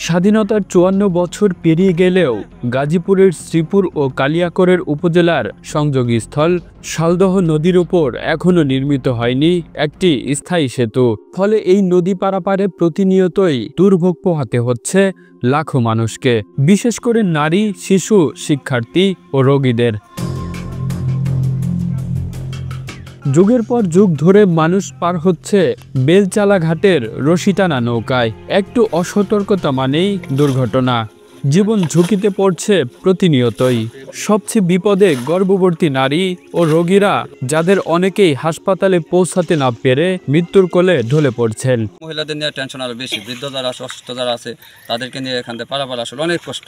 স্বাধীনতার ৫৪ বছর পেরিয়ে গেলেও গাজীপুরের শ্রীপুর ও কালিয়াকৈর উপজেলার সংযোগস্থল শালদহ নদীর উপর এখনও নির্মিত হয়নি একটি স্থায়ী সেতু। ফলে এই নদী পারাপারে প্রতিনিয়তই দুর্ভোগ পোহাতে হচ্ছে লাখো মানুষকে, বিশেষ করে নারী, শিশু, শিক্ষার্থী ও রোগীদের। যুগের পর যুগ ধরে মানুষ পার হচ্ছে বেলচালা ঘাটের রশি টানা নৌকায়। একটু অসতর্কতা মানেই দুর্ঘটনা, জীবন ঝুঁকিতে পড়ছে প্রতিনিয়তই। সবচেয়ে বিপদে গর্ভবতী নারী ও রোগীরা, যাদের অনেকেই হাসপাতালে পৌঁছাতে না পেরে মৃত্যুর কোলে ঢলে পড়ছেন। মহিলাদের নিয়ে টেনশন আরও বেশি, বৃদ্ধ যারা আছে, অসুস্থ যারা আছে, তাদেরকে নিয়ে এখান থেকে পারাপার আসলে অনেক কষ্ট।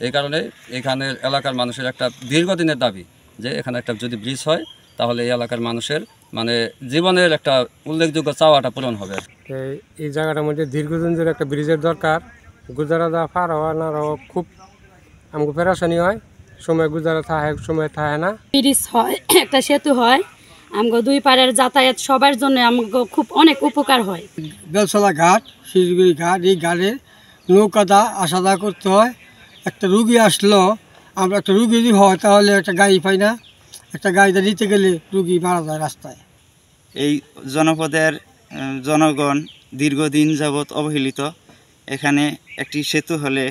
এই কারণে এখানের এলাকার মানুষের একটা দীর্ঘদিনের দাবি যে এখানে একটা যদি ব্রিজ হয় তাহলে এই এলাকার মানুষের জীবনের একটা উল্লেখযোগ্য চাওয়াটা পূরণ হবে। এই জায়গাটার মধ্যে দীর্ঘদিন ধরে একটা ব্রিজের দরকার। গুজারা পার হওয়া না খুব আমাকে পেরেশানি হয়, সময় গুজারা থাকে, সময় থাকে না। ব্রিজ হয়, একটা সেতু হয়, আমাকে দুই পাড়ের যাতায়াত সবার জন্য আমাকে খুব অনেক উপকার হয়। বেলতলা ঘাট, শিলিগুড়ি ঘাট, এই ঘাটে নৌকাটা আসা যাওয়া করতে হয়। একটা রুগী আসলো, আমরা একটা রুগী যদি হয় তাহলে একটা গাড়ি পাই না, একটা গাড়িতে নিতে গেলে রুগী মারা যায় রাস্তায়। এই জনপদের জনগণ দীর্ঘদিন যাবৎ অবহেলিত। এখানে একটি সেতু হলে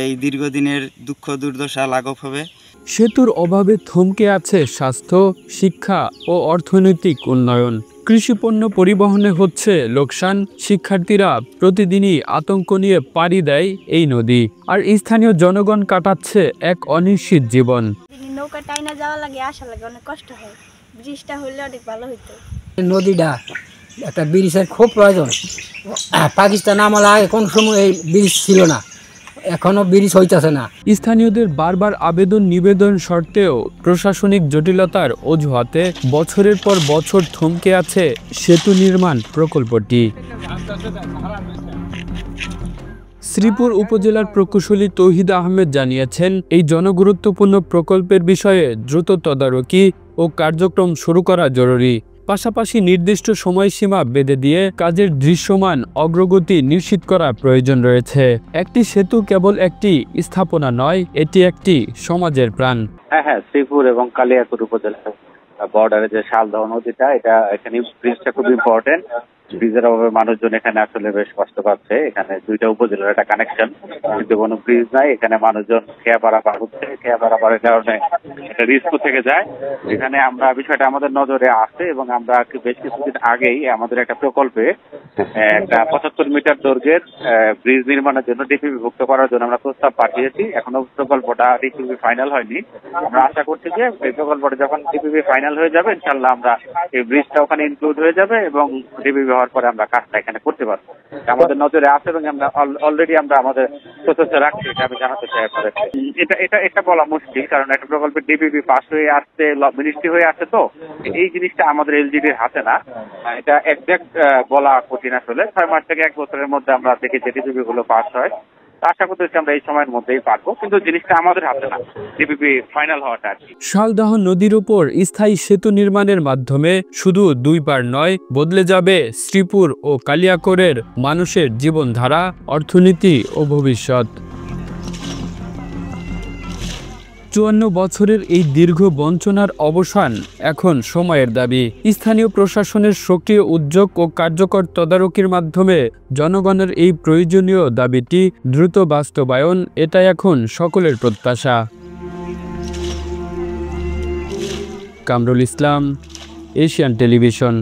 এই দীর্ঘদিনের দুঃখ দুর্দশা লাঘব হবে। সেতুর অভাবে থমকে আছে স্বাস্থ্য, শিক্ষা ও অর্থনৈতিক উন্নয়ন। কৃষিপণ্য পরিবহনে হচ্ছে লোকসান, শিক্ষার্থীরা প্রতিদিনই আতঙ্ক নিয়ে পাড়ি দেয় এই নদী, আর স্থানীয় জনগণ কাটাচ্ছে এক অনিশ্চিত জীবন। নৌকা টাইনা যাওয়া লাগে, আসা লাগে, অনেক কষ্ট হয়। ব্রিজটা হইলে অনেক ভালো হইতো। নদীটা একটা ব্রিজের খুব প্রয়োজন। পাকিস্তান আমলে আগে কোন সময় এই ব্রিজ ছিল না, এখনো ব্রিজ হইতেছে না। স্থানীয়দের বারবার আবেদন নিবেদন সত্ত্বেও প্রশাসনিক জটিলতার অজুহাতে বছরের পর বছর থমকে আছে সেতু নির্মাণ প্রকল্পটি। শ্রীপুর উপজেলার প্রকৌশলী তৌহিদ আহমেদ জানিয়েছেন, এই জনগুরুত্বপূর্ণ প্রকল্পের বিষয়ে দ্রুত তদারকি ও কার্যক্রম শুরু করা জরুরি। পাশাপাশি নির্দিষ্ট সময়সীমা বেঁধে দিয়ে কাজের দৃশ্যমান অগ্রগতি নিশ্চিত করা প্রয়োজন রয়েছে। একটি সেতু কেবল একটি স্থাপনা নয়, এটি একটি সমাজের প্রাণ। হ্যাঁ, শ্রীপুর এবং কালিয়াকৈর উপজেলার বর্ডারে যে শালদহ নদীটা, এখানে ব্রিজটা খুব ইম্পর্টেন্ট। ব্রিজের অভাবে মানুষজন এখানে আসলে বেশ কষ্ট পাচ্ছে। এখানে দুইটা উপজেলার একটা কানেকশন, কিন্তু কোনো ব্রিজ নাই। এখানে মানুষজন খেয়া পারাপার হচ্ছে, খেয়া পারাপারের কারণে একটা রিস্ক থেকে যায়। এখানে আমরা বিষয়টা আমাদের নজরে আসে এবং আমরা বেশ কিছুদিন আগেই আমাদের একটা প্রকল্পে একটা ৭৫ মিটার দৈর্ঘ্যের ব্রিজ নির্মাণের জন্য ডিপিপি ভুক্ত করার জন্য আমরা প্রস্তাব পাঠিয়েছি। এখনো প্রকল্পটা ডিপিপি ফাইনাল হয়নি। আমরা আশা করছি যে এই প্রকল্পটা যখন ডিপিপি ফাইনাল হয়ে যাবে, ইনশাল্লাহ আমরা এই ব্রিজটা ওখানে ইনক্লুড হয়ে যাবে এবং ডিপিপি হওয়ার পরে আমরা কাজটা এখানে করতে পারবো। আমাদের নজরে আছে এবং আমরা অলরেডি আমরা আমাদের প্রসেসে রাখছি। এটা আমি জানাতে চাই আপনাদের। এটা বলা মুশকিল, কারণ একটা প্রকল্পের ডিপিপি পাস হয়ে আসছে, মিনিস্ট্রি হয়ে আসছে, তো এই জিনিসটা আমাদের এলজিডির হাতে না। এটা একজ্যাক্ট বলা কঠিন আসলে। ৬ মাস থেকে ১ বছরের মধ্যে আমরা দেখি যে ডিপিপি গুলো পাস হয়। আশা করতেছি আমরা এই সময়ের মধ্যেই পারবো, কিন্তু জিনিসটা আমাদের হাতে না, ডিপিপি ফাইনাল হওয়াটা। শালদহ নদীর উপর স্থায়ী সেতু নির্মাণের মাধ্যমে শুধু দুই পার নয়, বদলে যাবে শ্রীপুর ও কালিয়াকৈরের মানুষের জীবনধারা, অর্থনীতি ও ভবিষ্যৎ। ৫৪ বছরের এই দীর্ঘ বঞ্চনার অবসান এখন সময়ের দাবি। স্থানীয় প্রশাসনের সক্রিয় উদ্যোগ ও কার্যকর তদারকির মাধ্যমে জনগণের এই প্রয়োজনীয় দাবিটি দ্রুত বাস্তবায়ন, এটা এখন সকলের প্রত্যাশা। Kamrul Islam, Asian television.